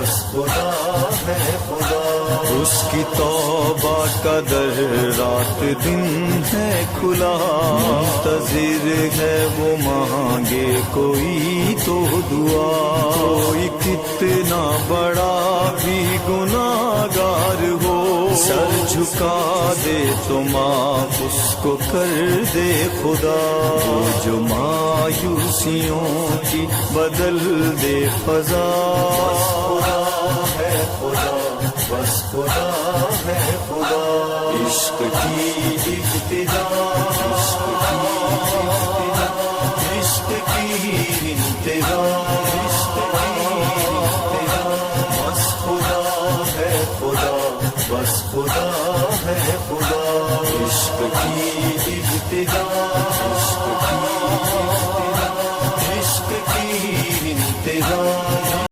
بس خدا ہے خدا. اس کی توبہ کا در رات دن ہے کھلا، منتظر ہے وہ مانگے کوئی تو دعا. کوئی کتنا بڑا بھی گناہگار ہو، سر جھکا دے تو معاف اس کو کر دے خدا. وہ جو مایوسیوں کی بدل دے فضا. خدا ہے خدا بس خدا ہے خدا. عشق کی ابتدا، عشق کی ابتدا، عشق کی انتہا، عشق کی انتہا. بس خدا ہے خدا بس خدا ہے خدا. عشق کی ابتدا.